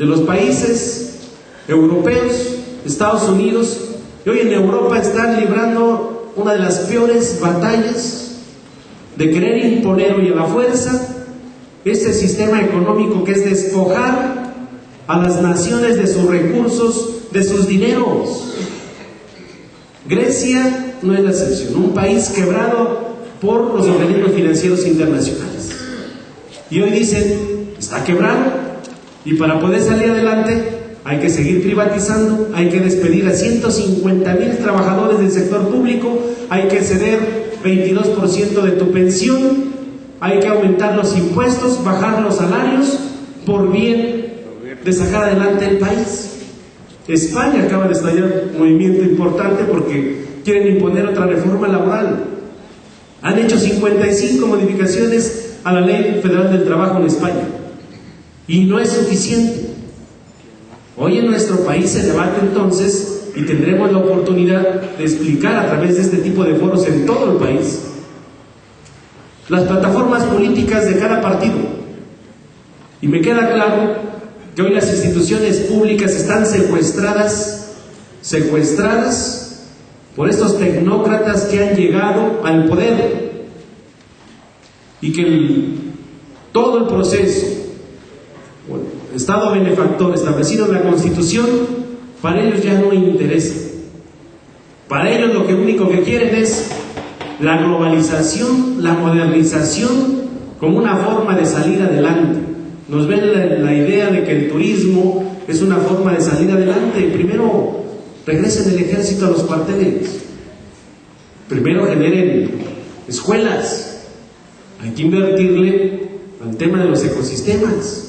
de los países europeos, Estados Unidos, y hoy en Europa están librando una de las peores batallas de querer imponer hoy a la fuerza este sistema económico que es despojar a las naciones de sus recursos, de sus dineros. Grecia no es la excepción, un país quebrado por los organismos financieros internacionales. Y hoy dicen, está quebrado, y para poder salir adelante hay que seguir privatizando, hay que despedir a 150,000 trabajadores del sector público, hay que ceder 22% de tu pensión, hay que aumentar los impuestos, bajar los salarios, por bien de sacar adelante el país. España acaba de estallar un movimiento importante porque quieren imponer otra reforma laboral. Han hecho 55 modificaciones a la Ley Federal del Trabajo en España y no es suficiente. Hoy en nuestro país se debate entonces y tendremos la oportunidad de explicar a través de este tipo de foros en todo el país las plataformas políticas de cada partido. Y me queda claro que hoy las instituciones públicas están secuestradas por estos tecnócratas que han llegado al poder y que todo el proceso, Estado benefactor establecido en la Constitución, para ellos ya no interesa. Para ellos lo único que quieren es la globalización, la modernización como una forma de salir adelante. Nos ven la idea de que el turismo es una forma de salir adelante. Primero regresen el ejército a los cuarteles, primero generen escuelas, hay que invertirle al tema de los ecosistemas.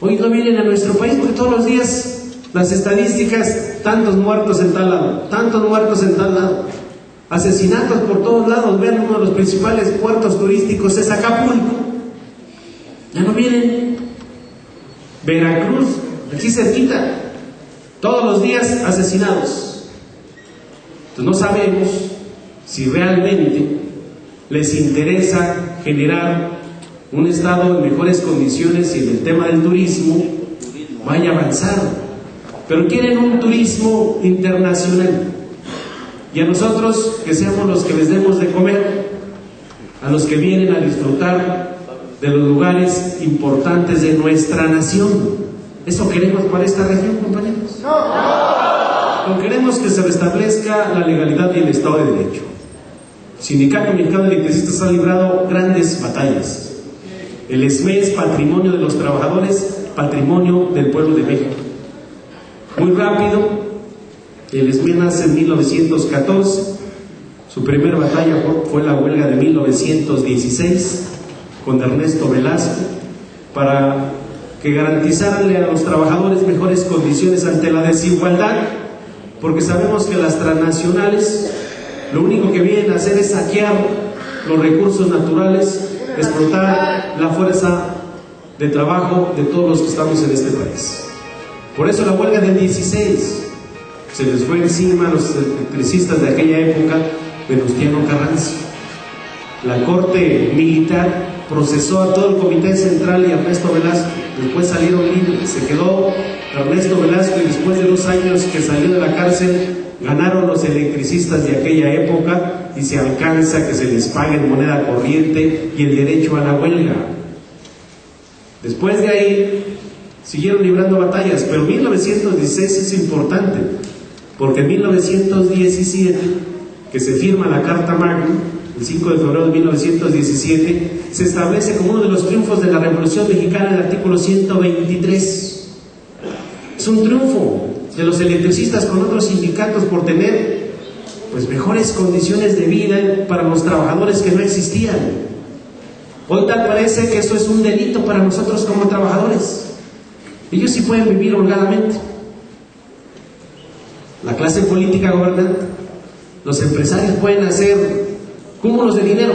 Hoy no vienen a nuestro país porque todos los días las estadísticas, tantos muertos en tal lado, tantos muertos en tal lado, asesinatos por todos lados. Vean, uno de los principales puertos turísticos es Acapulco, ya no vienen. Veracruz, aquí cerquita, todos los días asesinados. Entonces no sabemos si realmente les interesa generar un estado en mejores condiciones y en el tema del turismo vaya a avanzar, pero quieren un turismo internacional, y a nosotros que seamos los que les demos de comer a los que vienen a disfrutar de los lugares importantes de nuestra nación. ¿Eso queremos para esta región, compañeros? No queremos que se restablezca la legalidad y el Estado de Derecho. El Sindicato Mexicano de Electricistas ha librado grandes batallas. El ESME es patrimonio de los trabajadores, patrimonio del pueblo de México. Muy rápido, el ESME nace en 1914, su primera batalla fue la huelga de 1916 con Ernesto Velasco, para que garantizarle a los trabajadores mejores condiciones ante la desigualdad, porque sabemos que las transnacionales lo único que vienen a hacer es saquear los recursos naturales, explotar la fuerza de trabajo de todos los que estamos en este país. Por eso la huelga del 16 se les fue encima a los electricistas de aquella época, Venustiano Carranza. La corte militar procesó a todo el comité central y a Ernesto Velasco. Después salieron libres, se quedó Ernesto Velasco, y después de 2 años que salió de la cárcel, ganaron los electricistas de aquella época, y se alcanza que se les pague en moneda corriente y el derecho a la huelga. Después de ahí siguieron librando batallas, pero 1916 es importante, porque en 1917, que se firma la Carta Magna, el 5 de febrero de 1917, se establece como uno de los triunfos de la Revolución Mexicana el artículo 123. Es un triunfo de los electricistas con otros sindicatos por tener mejores condiciones de vida para los trabajadores que no existían. Hoy tal parece que eso es un delito para nosotros como trabajadores. Ellos sí pueden vivir holgadamente. La clase política gobernante, los empresarios pueden hacer cúmulos de dinero,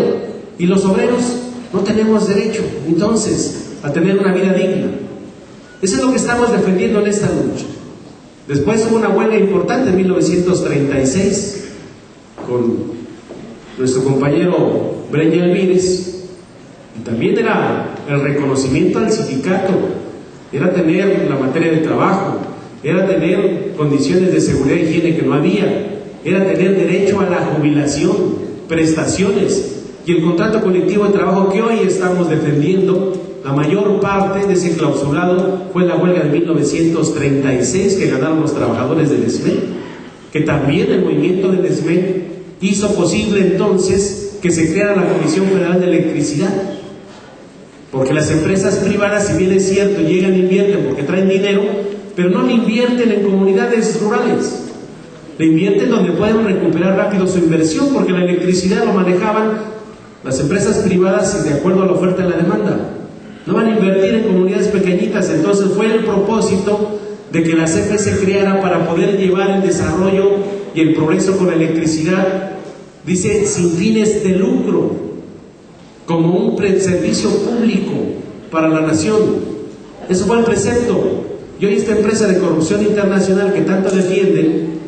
y los obreros no tenemos derecho entonces a tener una vida digna. Eso es lo que estamos defendiendo en esta lucha. Después hubo una huelga importante en 1936 con nuestro compañero Breña Elvírez, y también era el reconocimiento al sindicato era tener la materia de trabajo, era tener condiciones de seguridad y higiene que no había, era tener derecho a la jubilación, prestaciones y el contrato colectivo de trabajo que hoy estamos defendiendo. La mayor parte de ese clausurado fue la huelga de 1936 que ganaron los trabajadores del SME, que también el movimiento del SME hizo posible entonces que se creara la Comisión Federal de Electricidad, porque las empresas privadas, si bien es cierto, llegan e invierten porque traen dinero, pero no le invierten en comunidades rurales, le invierten donde pueden recuperar rápido su inversión, porque la electricidad lo manejaban las empresas privadas de acuerdo a la oferta y la demanda. No van a invertir en comunidades pequeñitas. Entonces fue el propósito de que la CFE se creara para poder llevar el desarrollo y el progreso con la electricidad, dice, sin fines de lucro, como un servicio público para la nación. Eso fue el precepto. Y hoy esta empresa de corrupción internacional que tanto defienden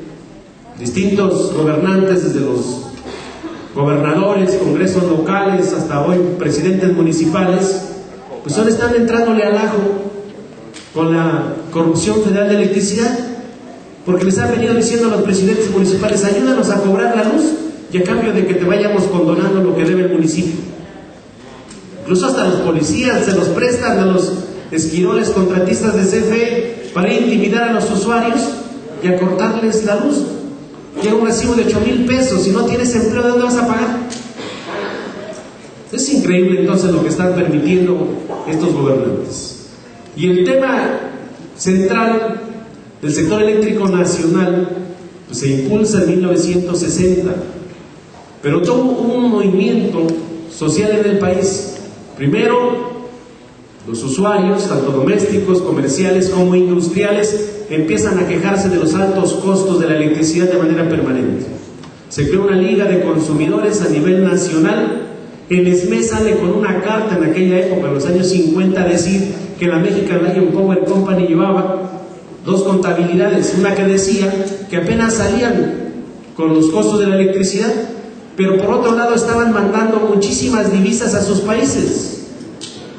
distintos gobernantes, desde los gobernadores, congresos locales, hasta hoy presidentes municipales, pues ahora están entrándole al ajo con la corrupción federal de electricidad, porque les han venido diciendo a los presidentes municipales: ayúdanos a cobrar la luz y a cambio de que te vayamos condonando lo que debe el municipio. Incluso hasta los policías se los prestan a los esquiroles contratistas de CFE para intimidar a los usuarios y a cortarles la luz. Llega un recibo de 8,000 pesos, si no tienes empleo, ¿de dónde vas a pagar? Es increíble entonces lo que están permitiendo estos gobernantes. Y el tema central del sector eléctrico nacional pues se impulsa en 1960, pero tuvo un movimiento social en el país. Primero, los usuarios, tanto domésticos, comerciales como industriales, empiezan a quejarse de los altos costos de la electricidad de manera permanente. Se creó una liga de consumidores a nivel nacional. El SME sale con una carta en aquella época, en los años 50, a decir que la American Lion Power Company llevaba dos contabilidades, una que decía que apenas salían con los costos de la electricidad, pero por otro lado estaban mandando muchísimas divisas a sus países,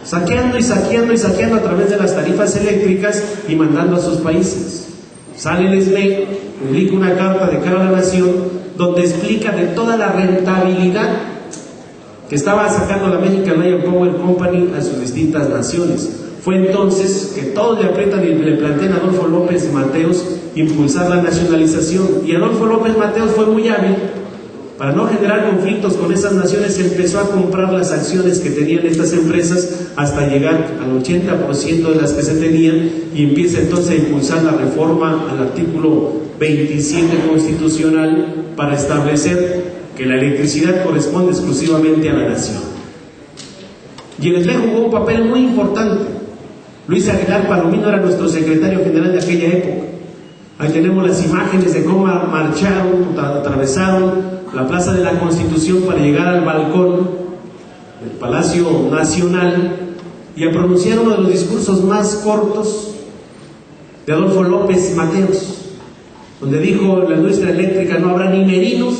saqueando y saqueando y saqueando a través de las tarifas eléctricas y mandando a sus países. Sale el SME, publica una carta de cara a la nación donde explica de toda la rentabilidad que estaba sacando la American Lion Power Company a sus distintas naciones. Fue entonces que todos le aprietan y le plantean a Adolfo López Mateos impulsar la nacionalización, y Adolfo López Mateos fue muy hábil. Para no generar conflictos con esas naciones, empezó a comprar las acciones que tenían estas empresas hasta llegar al 80% de las que se tenían, y empieza entonces a impulsar la reforma al artículo 27 constitucional para establecer que la electricidad corresponde exclusivamente a la nación. Y el SME jugó un papel muy importante. Luis Aguilar Palomino era nuestro secretario general de aquella época. Ahí tenemos las imágenes de cómo marcharon, atravesaron la Plaza de la Constitución para llegar al balcón del Palacio Nacional y a pronunciar uno de los discursos más cortos de Adolfo López Mateos, donde dijo: en la industria eléctrica no habrá ni merinos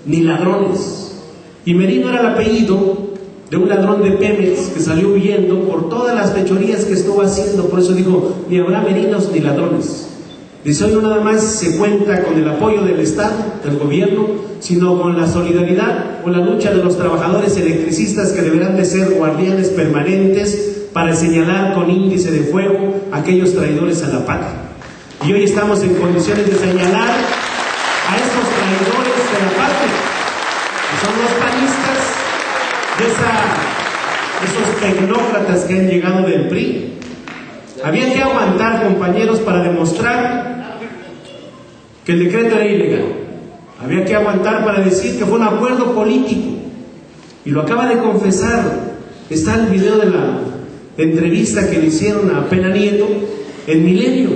ni ladrones. Y Merino era el apellido de un ladrón de Pemex que salió huyendo por todas las fechorías que estuvo haciendo. Por eso dijo: ni habrá merinos ni ladrones. Dice: hoy no nada más se cuenta con el apoyo del Estado, del gobierno, sino con la solidaridad, con la lucha de los trabajadores electricistas, que deberán de ser guardianes permanentes para señalar con índice de fuego a aquellos traidores a la patria. Y hoy estamos en condiciones de señalar a estos traidores de la patria, que son los panistas, de esos tecnócratas que han llegado del PRI. Había que aguantar, compañeros, para demostrar que el decreto era ilegal. Había que aguantar para decir que fue un acuerdo político, y lo acaba de confesar. Está el video de la entrevista que le hicieron a Peña Nieto en Milenio.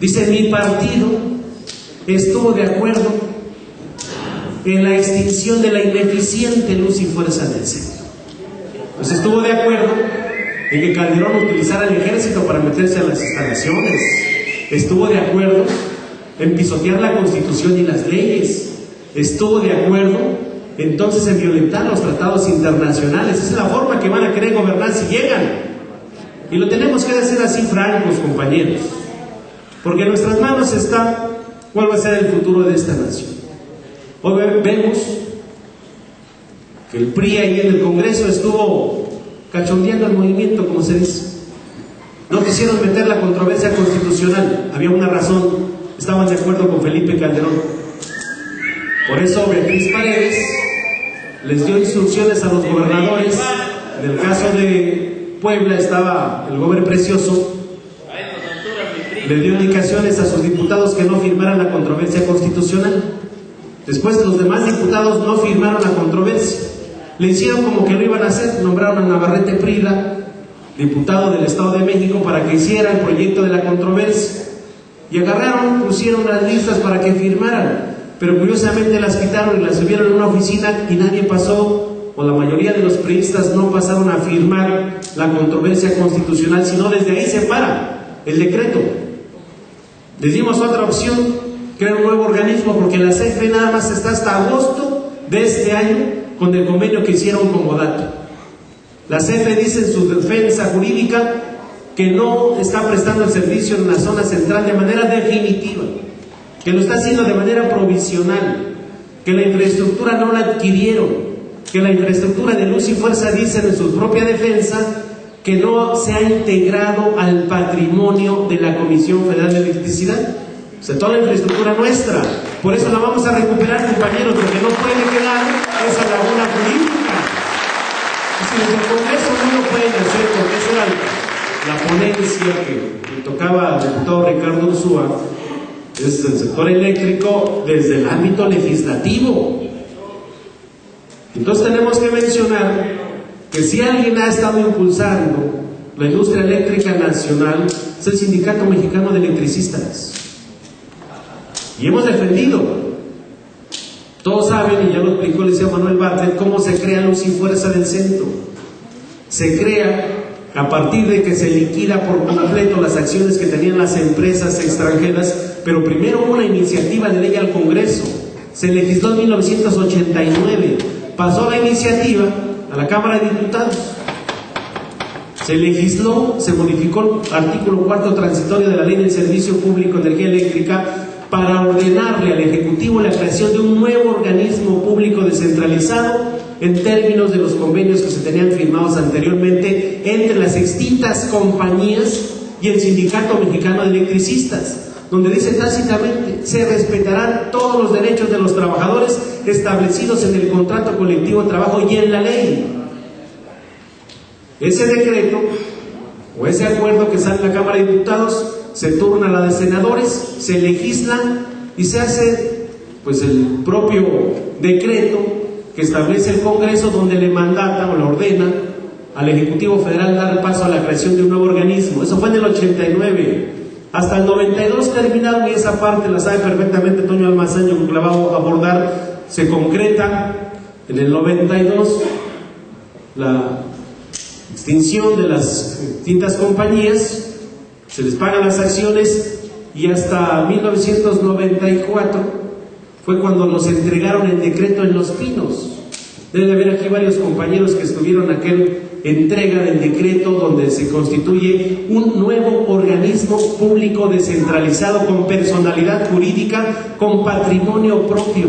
Dice: mi partido estuvo de acuerdo en la extinción de la ineficiente luz y fuerza del centro. Pues estuvo de acuerdo en que Calderón utilizara el ejército para meterse a las instalaciones. Estuvo de acuerdo en pisotear la Constitución y las leyes. Estuvo de acuerdo entonces en violentar los tratados internacionales. Esa es la forma que van a querer gobernar si llegan. Y lo tenemos que hacer así francos, compañeros, porque en nuestras manos está cuál va a ser el futuro de esta nación. Hoy vemos que el PRI ahí en el Congreso estuvo cachondeando el movimiento, como se dice. No quisieron meter la controversia constitucional, había una razón, estaban de acuerdo con Felipe Calderón. Por eso Beatriz Paredes les dio instrucciones a los gobernadores. En el caso de Puebla estaba el gobernador Precioso, le dio indicaciones a sus diputados que no firmaran la controversia constitucional. Después los demás diputados no firmaron la controversia, le hicieron como que lo iban a hacer, nombraron a Navarrete Prila, diputado del Estado de México, para que hiciera el proyecto de la controversia, y agarraron, pusieron las listas para que firmaran, pero curiosamente las quitaron y las subieron en una oficina y nadie pasó, o la mayoría de los priistas no pasaron a firmar la controversia constitucional, sino desde ahí se para el decreto. Les dimos otra opción, crear un nuevo organismo, porque la CFE nada más está hasta agosto de este año con el convenio que hicieron con Modato. La CFE dice en su defensa jurídica que no está prestando el servicio en la zona central de manera definitiva, que lo está haciendo de manera provisional, que la infraestructura no la adquirieron, que la infraestructura de Luz y Fuerza dicen en su propia defensa que no se ha integrado al patrimonio de la Comisión Federal de Electricidad. O sea, toda la infraestructura nuestra. Por eso la vamos a recuperar, compañeros, porque no puede quedar esa laguna jurídica. Y si desde el Congreso no lo pueden hacer, porque esa era la ponencia que le tocaba al diputado Ricardo Ursúa, es el sector eléctrico desde el ámbito legislativo. Entonces tenemos que mencionar que si alguien ha estado impulsando la industria eléctrica nacional es el Sindicato Mexicano de Electricistas, y hemos defendido, todos saben, y ya lo explicó el licenciado Manuel Bartlett, cómo se crea Luz y Fuerza del Centro. Se crea a partir de que se liquida por completo las acciones que tenían las empresas extranjeras, pero primero hubo una iniciativa de ley al Congreso, se legisló en 1989, pasó la iniciativa a la Cámara de Diputados, se legisló, se modificó el artículo 4 transitorio de la Ley del Servicio Público de Energía Eléctrica para ordenarle al Ejecutivo la creación de un nuevo organismo público descentralizado en términos de los convenios que se tenían firmados anteriormente entre las extintas compañías y el Sindicato Mexicano de Electricistas, donde dice tácitamente: se respetarán todos los derechos de los trabajadores establecidos en el contrato colectivo de trabajo y en la ley. Ese decreto o ese acuerdo que sale en la Cámara de Diputados se turna a la de senadores, se legisla y se hace pues el propio decreto que establece el Congreso, donde le mandata o le ordena al Ejecutivo Federal dar paso a la creación de un nuevo organismo. Eso fue en el 89. Hasta el 92 terminaron, y esa parte la sabe perfectamente Toño Almazaño, que la va a abordar. Se concreta en el 92 la extinción de las distintas compañías, se les pagan las acciones, y hasta 1994 fue cuando nos entregaron el decreto en Los Pinos. Debe haber aquí varios compañeros que estuvieron en aquel entrega del decreto donde se constituye un nuevo organismo público descentralizado con personalidad jurídica, con patrimonio propio,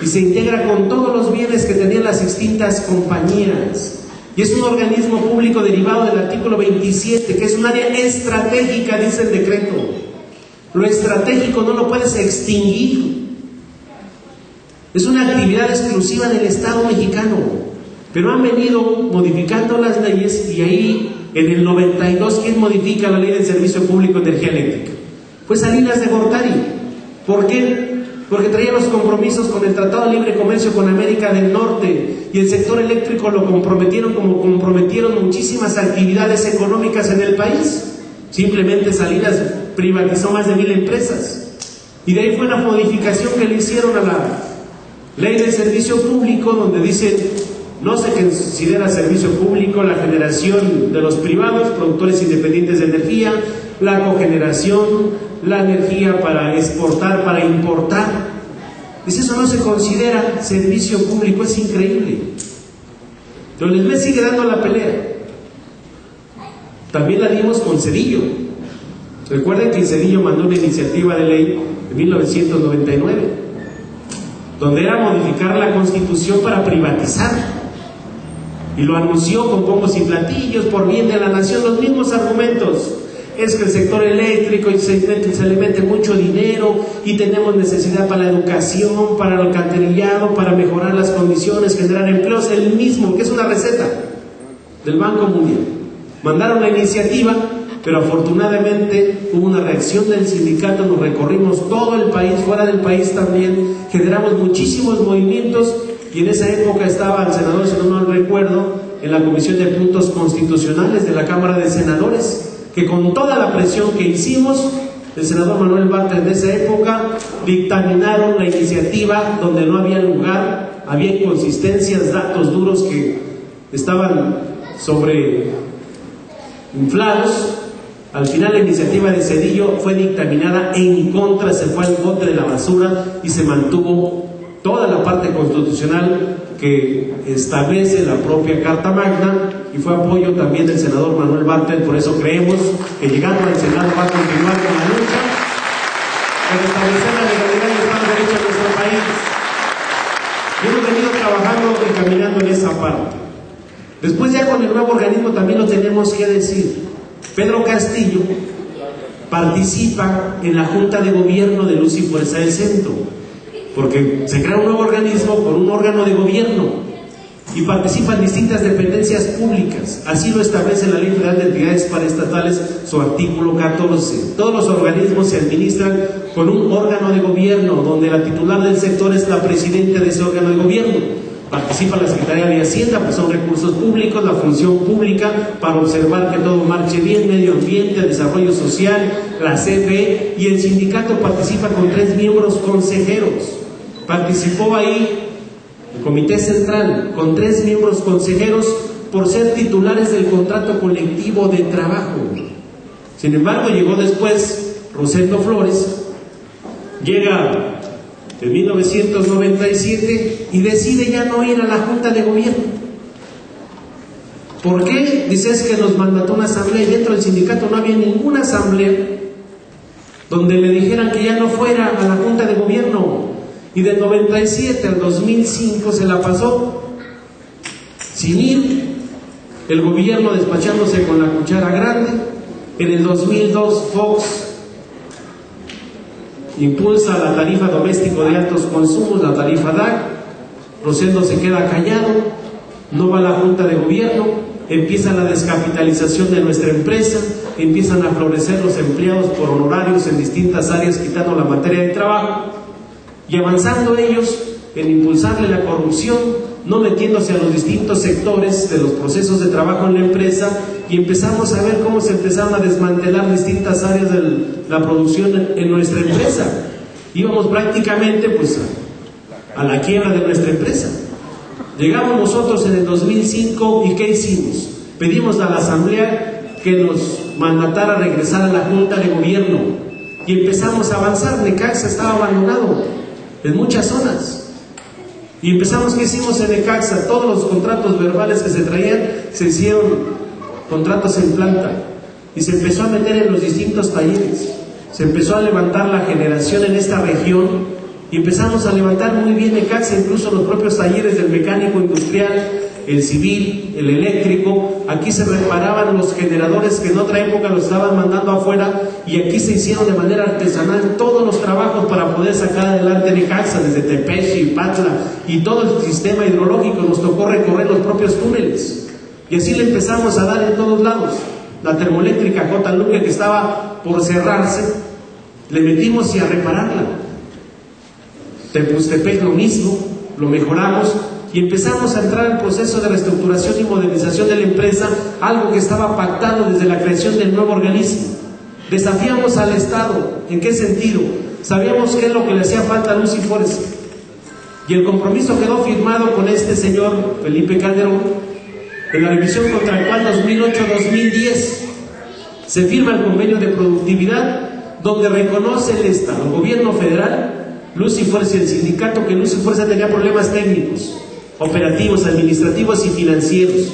y se integra con todos los bienes que tenían las distintas compañías. Y es un organismo público derivado del artículo 27, que es un área estratégica, dice el decreto. Lo estratégico no lo puedes extinguir. Es una actividad exclusiva del Estado mexicano. Pero han venido modificando las leyes, y ahí en el 92, ¿quién modifica la ley del Servicio Público de Energía Eléctrica? Fue Salinas de Gortari. ¿Por qué? Porque traía los compromisos con el Tratado de Libre Comercio con América del Norte, y el sector eléctrico lo comprometieron como comprometieron muchísimas actividades económicas en el país. Simplemente Salinas privatizó más de 1000 empresas, y de ahí fue una modificación que le hicieron a la ley del servicio público, donde dice: no se considera servicio público la generación de los privados, productores independientes de energía, la cogeneración, la energía para exportar, para importar. Dice, eso no se considera servicio público. Es increíble. Pero el mes sigue dando la pelea. también la dimos con Zedillo. Recuerden que Zedillo mandó una iniciativa de ley en 1999, donde era modificar la Constitución para privatizar, y lo anunció con bombos y platillos, por bien de la nación, los mismos argumentos. Es que el sector eléctrico se le mete mucho dinero y tenemos necesidad para la educación, para el alcantarillado, para mejorar las condiciones, generar empleos, el mismo, que es una receta del Banco Mundial. Mandaron la iniciativa, pero afortunadamente hubo una reacción del sindicato, nos recorrimos todo el país, fuera del país también, generamos muchísimos movimientos, y en esa época estaba el senador, si no mal recuerdo, en la Comisión de Puntos Constitucionales de la Cámara de Senadores, que con toda la presión que hicimos, el senador Manuel Bartlett de esa época, dictaminaron la iniciativa donde no había lugar, había inconsistencias, datos duros que estaban sobreinflados. Al final la iniciativa de Zedillo fue dictaminada en contra, se fue al bote de la basura y se mantuvo toda la parte constitucional que establece la propia Carta Magna, y fue apoyo también del senador Manuel Bartlett. Por eso creemos que llegando al Senado va a continuar con la lucha por establecer la legalidad y el Estado de Derecho en nuestro país. Y hemos venido trabajando y caminando en esa parte. Después, ya con el nuevo organismo, también lo tenemos que decir. Pedro Castillo participa en la Junta de Gobierno de Luz y Fuerza del Centro, porque se crea un nuevo organismo con un órgano de gobierno y participan distintas dependencias públicas. Así lo establece la Ley Federal de Entidades Paraestatales, su artículo 14. Todos los organismos se administran con un órgano de gobierno, donde la titular del sector es la presidenta de ese órgano de gobierno. Participa la Secretaría de Hacienda, pues son recursos públicos, la función pública para observar que todo marche bien, medio ambiente, desarrollo social, la CFE, y el sindicato participa con 3 miembros consejeros. Participó ahí el Comité Central con 3 miembros consejeros por ser titulares del contrato colectivo de trabajo. Sin embargo, llegó después Rosendo Flores, llega en 1997 y decide ya no ir a la Junta de Gobierno. ¿Por qué? Dice, es que nos mandató una asamblea, y dentro del sindicato no había ninguna asamblea donde le dijeran que ya no fuera a la Junta de Gobierno. Y del 97 al 2005 se la pasó sin ir, el gobierno despachándose con la cuchara grande. En el 2002 Fox impulsa la tarifa doméstico de altos consumos, la tarifa DAC. Rosendo se queda callado, no va a la Junta de Gobierno, empieza la descapitalización de nuestra empresa, empiezan a florecer los empleados por honorarios en distintas áreas, quitando la materia de trabajo, y avanzando ellos en impulsarle la corrupción, no metiéndose a los distintos sectores de los procesos de trabajo en la empresa, y empezamos a ver cómo se empezaron a desmantelar distintas áreas de la producción en nuestra empresa. Íbamos prácticamente pues a la quiebra de nuestra empresa. Llegamos nosotros en el 2005 y ¿qué hicimos? Pedimos a la asamblea que nos mandatara regresar a la Junta de Gobierno, y empezamos a avanzar. Necaxa estaba abandonado en muchas zonas. Y empezamos, ¿qué hicimos en Necaxa? Todos los contratos verbales que se traían, se hicieron contratos en planta. Y se empezó a meter en los distintos talleres. Se empezó a levantar la generación en esta región. Y empezamos a levantar muy bien Necaxa, incluso los propios talleres del mecánico industrial, el civil, el eléctrico. Aquí se reparaban los generadores que en otra época los estaban mandando afuera, y aquí se hicieron de manera artesanal todos los trabajos para poder sacar adelante Necaxa, desde Tepechi, Patla y todo el sistema hidrológico. Nos tocó recorrer los propios túneles, y así le empezamos a dar en todos lados. La termoeléctrica J. Luque, que estaba por cerrarse, le metimos y a repararla. Tepustepec lo mismo, lo mejoramos, y empezamos a entrar en proceso de reestructuración y modernización de la empresa, algo que estaba pactado desde la creación del nuevo organismo. Desafiamos al Estado. ¿En qué sentido? Sabíamos qué es lo que le hacía falta a Luz y Fuerza, y el compromiso quedó firmado con este señor Felipe Calderón en la revisión contractual 2008-2010. Se firma el convenio de productividad, donde reconoce el Estado, el gobierno federal, Luz y Fuerza y el sindicato, que Luz y Fuerza tenía problemas técnicos, operativos, administrativos y financieros,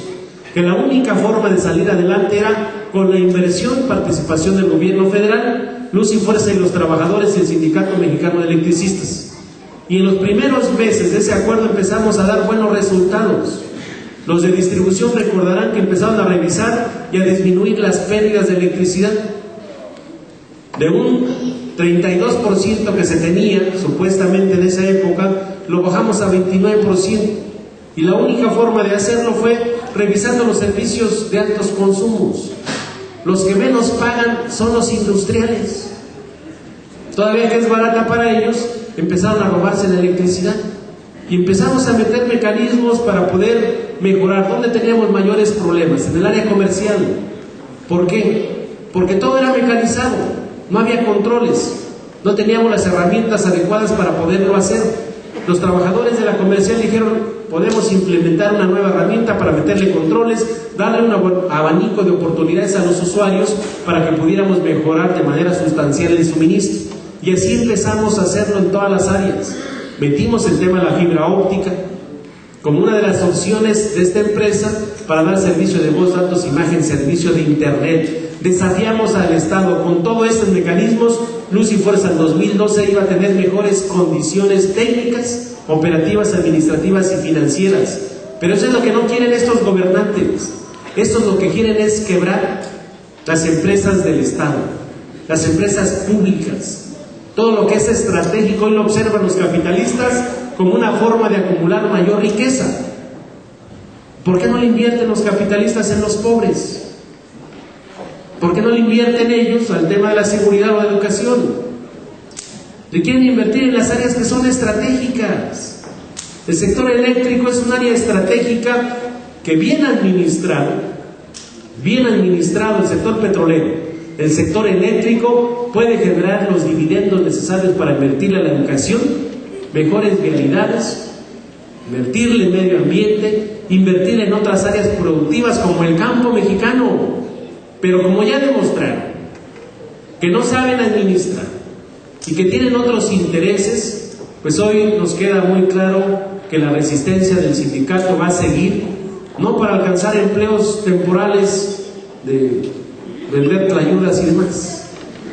que la única forma de salir adelante era con la inversión y participación del gobierno federal, Luz y Fuerza y los trabajadores y el Sindicato Mexicano de Electricistas. Y en los primeros meses de ese acuerdo empezamos a dar buenos resultados. Los de distribución recordarán que empezaron a revisar y a disminuir las pérdidas de electricidad. De un 32% que se tenía supuestamente en esa época, lo bajamos a 29%. Y la única forma de hacerlo fue revisando los servicios de altos consumos. Los que menos pagan son los industriales. Todavía que es barata para ellos, empezaron a robarse la electricidad. Y empezamos a meter mecanismos para poder mejorar. ¿Dónde teníamos mayores problemas? En el área comercial. ¿Por qué? Porque todo era mecanizado, no había controles, no teníamos las herramientas adecuadas para poderlo hacer. Los trabajadores de la comercial dijeron: podemos implementar una nueva herramienta para meterle controles, darle un abanico de oportunidades a los usuarios para que pudiéramos mejorar de manera sustancial el suministro. Y así empezamos a hacerlo en todas las áreas. Metimos el tema de la fibra óptica como una de las opciones de esta empresa para dar servicio de voz, datos, imagen, servicio de internet. Desafiamos al Estado. Con todos estos mecanismos, Luz y Fuerza en 2012 iba a tener mejores condiciones técnicas, operativas, administrativas y financieras. Pero eso es lo que no quieren estos gobernantes. Estos lo que quieren es quebrar las empresas del Estado, las empresas públicas. Todo lo que es estratégico, hoy lo observan los capitalistas como una forma de acumular mayor riqueza. ¿Por qué no le invierten los capitalistas en los pobres? ¿Por qué no le invierten ellos al tema de la seguridad o la educación? Le quieren invertir en las áreas que son estratégicas. El sector eléctrico es un área estratégica que bien administrado el sector petrolero, el sector eléctrico puede generar los dividendos necesarios para invertirle a la educación, mejores vialidades, invertirle en medio ambiente, invertirle en otras áreas productivas como el campo mexicano. Pero como ya demostraron que no saben administrar y que tienen otros intereses, pues hoy nos queda muy claro que la resistencia del sindicato va a seguir, no para alcanzar empleos temporales de vender tlayudas y demás.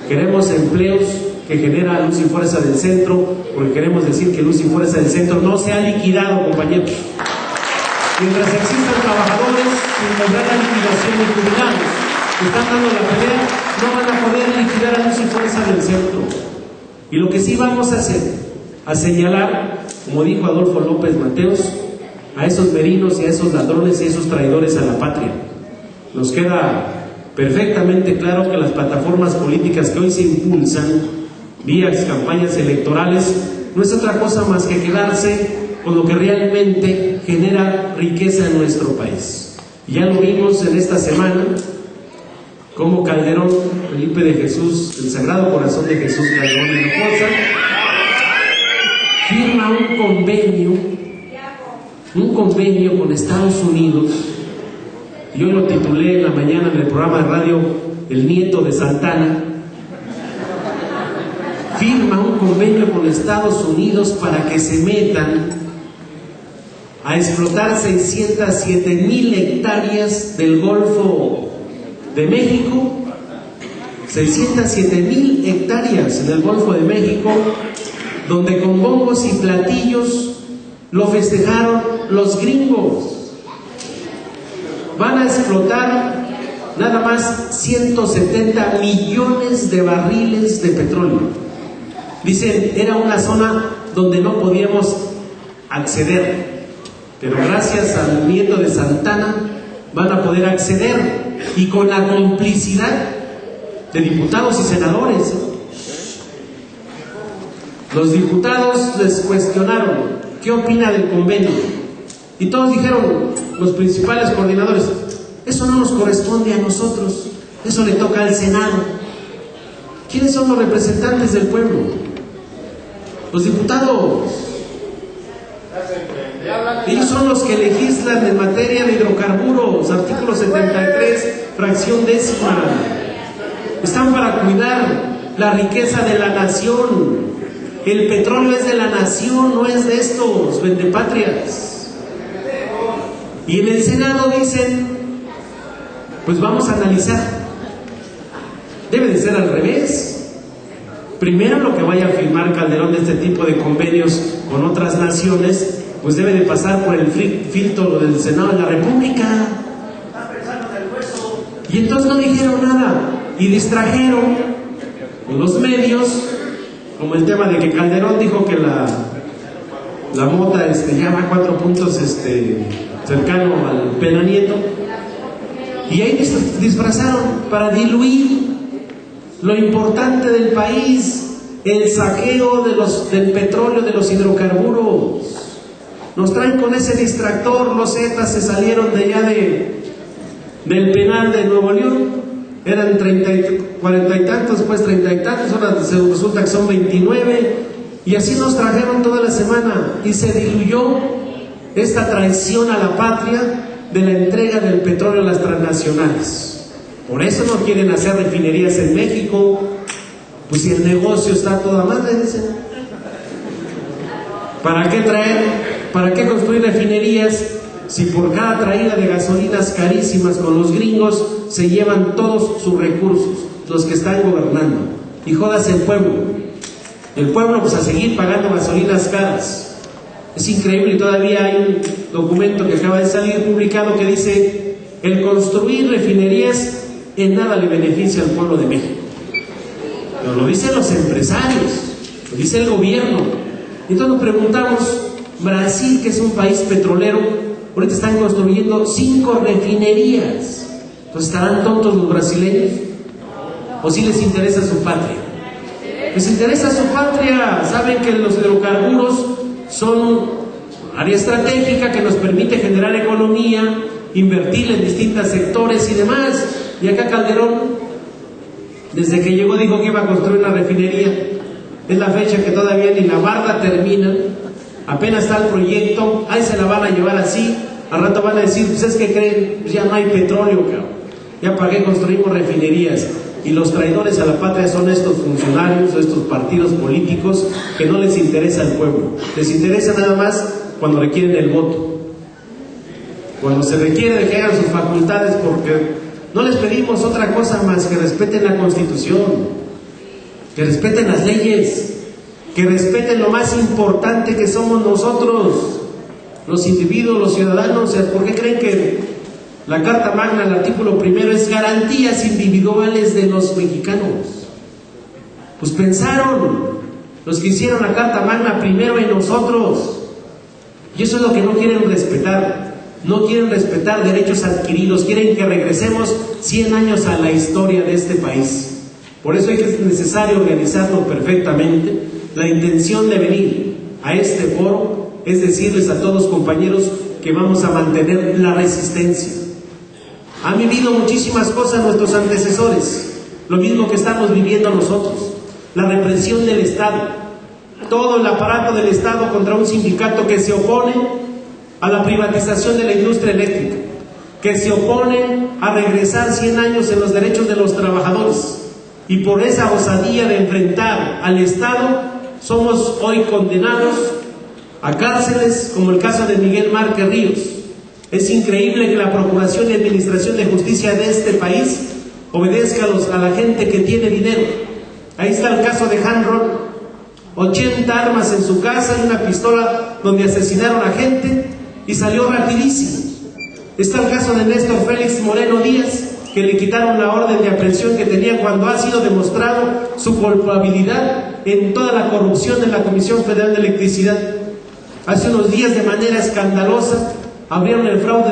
Queremos empleos que genera Luz y Fuerza del Centro, porque queremos decir que Luz y Fuerza del Centro no se ha liquidado, compañeros. Mientras existan trabajadores sin lograr la liquidación de jubilados que están dando la pelea, no van a poder liquidar a Luz y Fuerza del Centro. Y lo que sí vamos a hacer, a señalar, como dijo Adolfo López Mateos, a esos merinos y a esos ladrones y a esos traidores a la patria. Nos queda perfectamente claro que las plataformas políticas que hoy se impulsan vía campañas electorales no es otra cosa más que quedarse con lo que realmente genera riqueza en nuestro país. Y ya lo vimos en esta semana, como Calderón, Felipe de Jesús, el Sagrado Corazón de Jesús Calderón de Hinojosa, firma un convenio con Estados Unidos. Yo lo titulé en la mañana en el programa de radio El Nieto de Santana. Firma un convenio con Estados Unidos para que se metan a explotar 607,000 hectáreas del Golfo de México. 607,000 hectáreas en el Golfo de México, donde con bombos y platillos lo festejaron los gringos. Van a explotar nada más 170 millones de barriles de petróleo. Dicen, era una zona donde no podíamos acceder, pero gracias al Nieto de Santana van a poder acceder, y con la complicidad de diputados y senadores. Los diputados les cuestionaron: ¿qué opina del convenio? Y todos dijeron, los principales coordinadores: eso no nos corresponde a nosotros, eso le toca al Senado. ¿Quiénes son los representantes del pueblo? Los diputados. Ellos son los que legislan en materia de hidrocarburos, artículo 73, fracción 10. Están para cuidar la riqueza de la nación. El petróleo es de la nación, no es de estos vendepatrias. Y en el Senado dicen: pues vamos a analizar Debe de ser al revés. Primero lo que vaya a firmar Calderón de este tipo de convenios con otras naciones, pues debe de pasar por el filtro del Senado de la República. Y entonces no dijeron nada y distrajeron los medios, como el tema de que Calderón dijo que la mota llama 4 puntos cercano al Peña Nieto, y ahí disfrazaron para diluir lo importante del país, el saqueo del petróleo, de los hidrocarburos. Nos traen con ese distractor. Los Zetas se salieron de allá del penal de Nuevo León, eran 40 y tantos, pues 30 y tantos, ahora resulta que son 29, y así nos trajeron toda la semana, y se diluyó esta traición a la patria de la entrega del petróleo a las transnacionales. Por eso no quieren hacer refinerías en México, pues si el negocio está a toda madre, dicen. ¿Para qué construir refinerías si por cada traída de gasolinas carísimas con los gringos se llevan todos sus recursos, los que están gobernando? Y jodas el pueblo. El pueblo pues a seguir pagando gasolinas caras. Es increíble, y todavía hay un documento que acaba de salir publicado que dice: el construir refinerías en nada le beneficia al pueblo de México. Pero lo dicen los empresarios, lo dice el gobierno. Entonces nos preguntamos, Brasil, que es un país petrolero, ahorita están construyendo 5 refinerías. Entonces, ¿estarán tontos los brasileños? ¿O sí les interesa su patria? Les interesa su patria. Saben que los hidrocarburos son área estratégica que nos permite generar economía, invertir en distintos sectores y demás. Y acá Calderón, desde que llegó, dijo que iba a construir una refinería. Es la fecha que todavía ni la barda termina, apenas está el proyecto, ahí se la van a llevar así. Al rato van a decir, pues es que creen, pues ya no hay petróleo, cabrón. Ya para qué construimos refinerías. Y los traidores a la patria son estos funcionarios, estos partidos políticos que no les interesa el pueblo. Les interesa nada más cuando requieren el voto, cuando se requiere de que hagan sus facultades, porque no les pedimos otra cosa más que respeten la Constitución, que respeten las leyes, que respeten lo más importante que somos nosotros, los individuos, los ciudadanos. ¿Por qué creen que la Carta Magna, el artículo 1, es garantías individuales de los mexicanos? Pues pensaron los que hicieron la Carta Magna primero en nosotros, y eso es lo que no quieren respetar. No quieren respetar derechos adquiridos, quieren que regresemos 100 años a la historia de este país. Por eso es necesario organizarlo perfectamente. La intención de venir a este foro es decirles a todos, compañeros, que vamos a mantener la resistencia. Han vivido muchísimas cosas nuestros antecesores, lo mismo que estamos viviendo nosotros. La represión del Estado, todo el aparato del Estado contra un sindicato que se opone a la privatización de la industria eléctrica, que se opone a regresar 100 años en los derechos de los trabajadores. Y por esa osadía de enfrentar al Estado, somos hoy condenados a cárceles, como el caso de Miguel Márquez Ríos. Es increíble que la Procuración y Administración de Justicia de este país obedezca a la gente que tiene dinero. Ahí está el caso de Han Ron, 80 armas en su casa y una pistola donde asesinaron a gente y salió rapidísimo. Está el caso de Néstor Félix Moreno Díaz, que le quitaron la orden de aprehensión que tenía cuando ha sido demostrado su culpabilidad en toda la corrupción en la Comisión Federal de Electricidad. Hace unos días, de manera escandalosa, abrieron el fraude